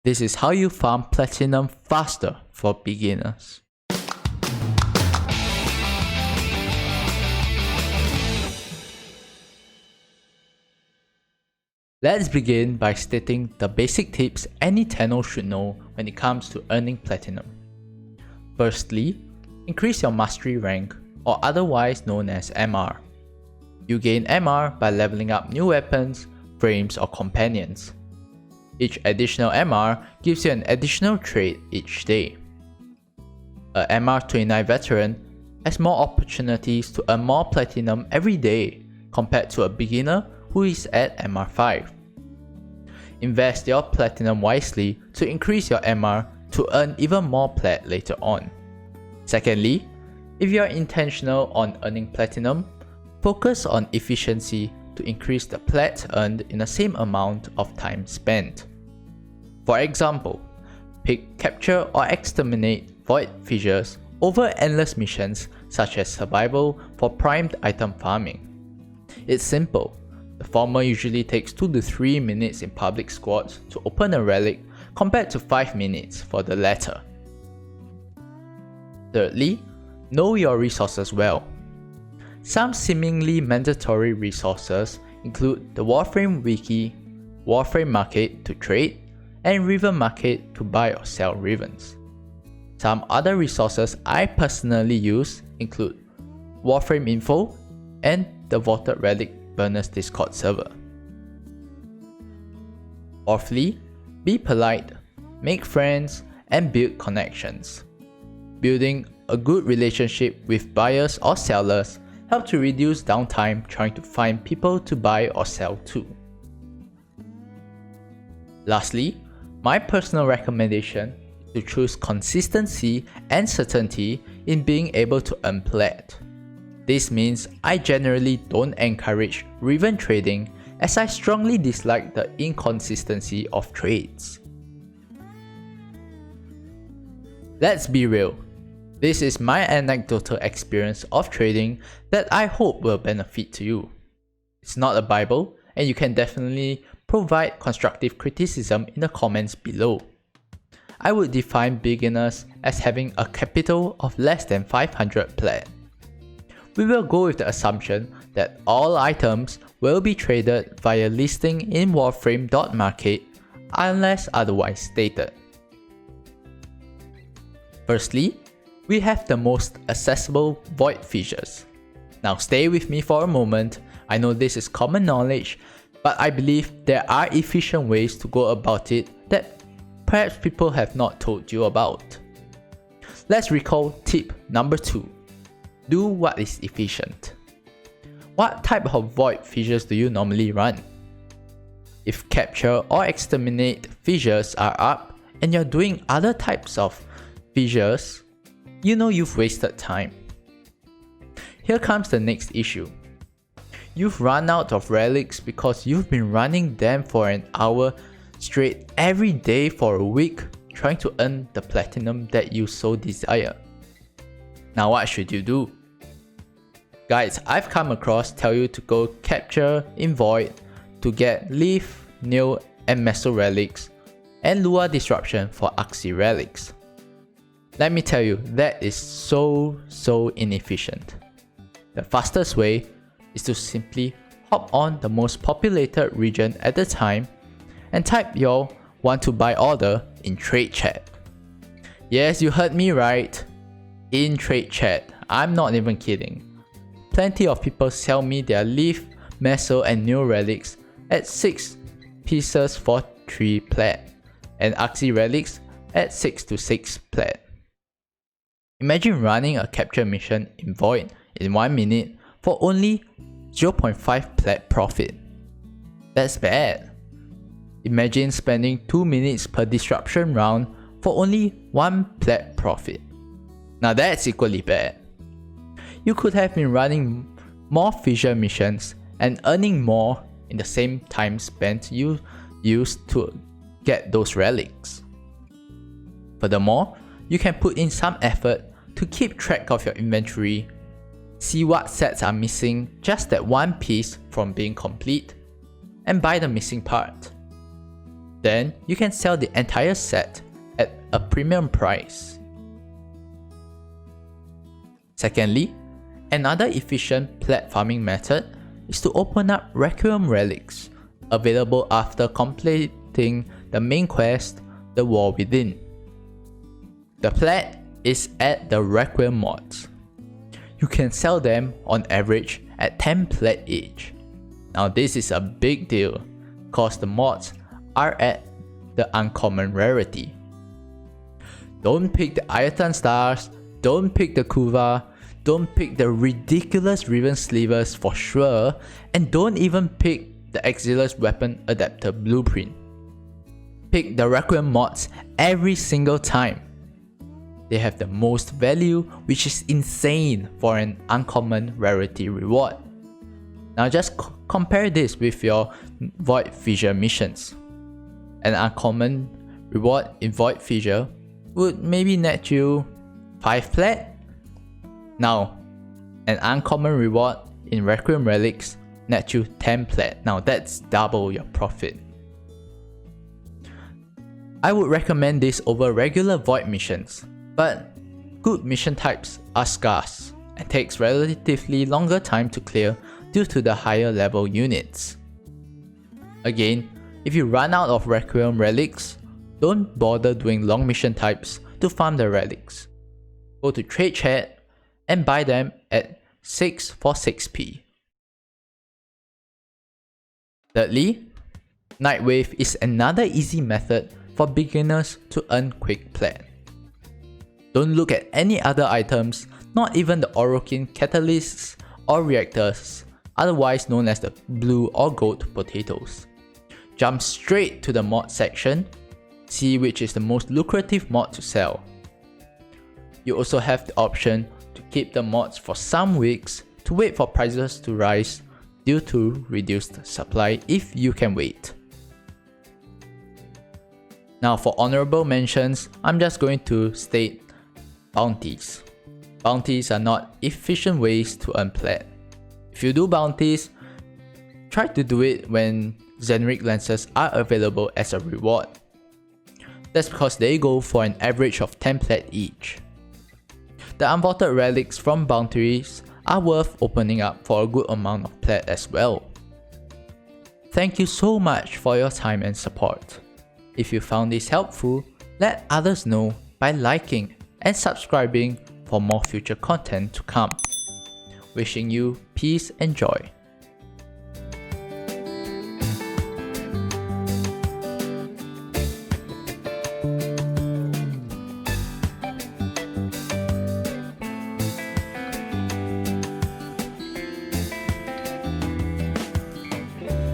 This is how you farm platinum faster for beginners. Let's begin by stating the basic tips any Tenno should know when it comes to earning platinum. Firstly, increase your mastery rank, or otherwise known as MR. You gain MR by leveling up new weapons, frames or companions. Each additional MR gives you an additional trait each day. A MR29 veteran has more opportunities to earn more platinum every day compared to a beginner who is at MR5. Invest your platinum wisely to increase your MR to earn even more plat later on. Secondly, if you are intentional on earning platinum, focus on efficiency to increase the plat earned in the same amount of time spent. For example, pick capture or exterminate void fissures over endless missions such as survival for primed item farming. It's simple. The former usually takes 2 to 3 minutes in public squads to open a relic compared to 5 minutes for the latter. Thirdly, know your resources well. Some seemingly mandatory resources include the Warframe wiki, Warframe market to trade, and Riven market to buy or sell Rivens. Some other resources I personally use include Warframe info and the Vaulted Relic Burners Discord server. Fourthly, be polite, make friends, and build connections. Building a good relationship with buyers or sellers helps to reduce downtime trying to find people to buy or sell to. Lastly, my personal recommendation is to choose consistency and certainty in being able to earn plat. This means I generally don't encourage Riven trading as I strongly dislike the inconsistency of trades. Let's be real. This is my anecdotal experience of trading that I hope will benefit to you. It's not a Bible, and you can definitely provide constructive criticism in the comments below. I would define beginners as having a capital of less than 500 plat. We will go with the assumption that all items will be traded via listing in Warframe.market unless otherwise stated. Firstly, we have the most accessible void fissures. Now stay with me for a moment. I know this is common knowledge, but I believe there are efficient ways to go about it that perhaps people have not told you about. Let's recall tip number 2. Do what is efficient. What type of void fissures do you normally run? If capture or exterminate fissures are up and you're doing other types of fissures, you know you've wasted time. Here comes the next issue. You've run out of relics because you've been running them for an hour straight every day for a week trying to earn the platinum that you so desire. Now what should you do? Guides I've come across tell you to go capture in void to get leaf, nail and meso relics and lure disruption for Axi relics. Let me tell you, that is so inefficient. The fastest way is to simply hop on the most populated region at the time and type your want to buy order in trade chat. Yes, you heard me right. In trade chat. I'm not even kidding. Plenty of people sell me their leaf, meso and new relics at 6 pieces for 3 plat and Axi relics at 6 to 6 plat. Imagine running a capture mission in void in 1 minute for only 0.5 plat profit. That's bad. Imagine spending 2 minutes per disruption round for only 1 plat profit. Now that's equally bad. You could have been running more fissure missions and earning more in the same time spent you used to get those relics. Furthermore, you can put in some effort to keep track of your inventory, see what sets are missing just that one piece from being complete, and buy the missing part. Then you can sell the entire set at a premium price. Secondly, another efficient plat farming method is to open up Requiem relics available after completing the main quest, the War Within. The plat is at the Requiem mods. You can sell them on average at 10 plat each. Now this is a big deal cause the mods are at the uncommon rarity. Don't pick the Ayatan stars, don't pick the kuva, don't pick the ridiculous riven slivers for sure, and don't even pick the Exilus weapon adapter blueprint. Pick the Requiem mods every single time. They have the most value, which is insane for an uncommon rarity reward. Now just compare this with your Void Fissure missions. An uncommon reward in Void Fissure would maybe net you 5 plat. Now, an uncommon reward in Requiem relics net you 10 plat. Now that's double your profit. I would recommend this over regular Void missions, but good mission types are scarce and takes relatively longer time to clear due to the higher level units. Again, if you run out of Requiem relics, don't bother doing long mission types to farm the relics. Go to Trade Chat and buy them at 6 for 6p. Thirdly, Nightwave is another easy method for beginners to earn quick plat. Don't look at any other items, not even the orokin catalysts or reactors, otherwise known as the blue or gold potatoes. Jump straight to the mod section, see which is the most lucrative mod to sell. You also have the option to keep the mods for some weeks to wait for prices to rise due to reduced supply if you can wait. Now for honorable mentions, I'm just going to state bounties. Bounties are not efficient ways to earn plat. If you do bounties, try to do it when generic lenses are available as a reward. That's because they go for an average of 10 plat each. The unvaulted relics from bounties are worth opening up for a good amount of plat as well. Thank you so much for your time and support. If you found this helpful, let others know by liking and subscribing for more future content to come. Wishing you peace and joy.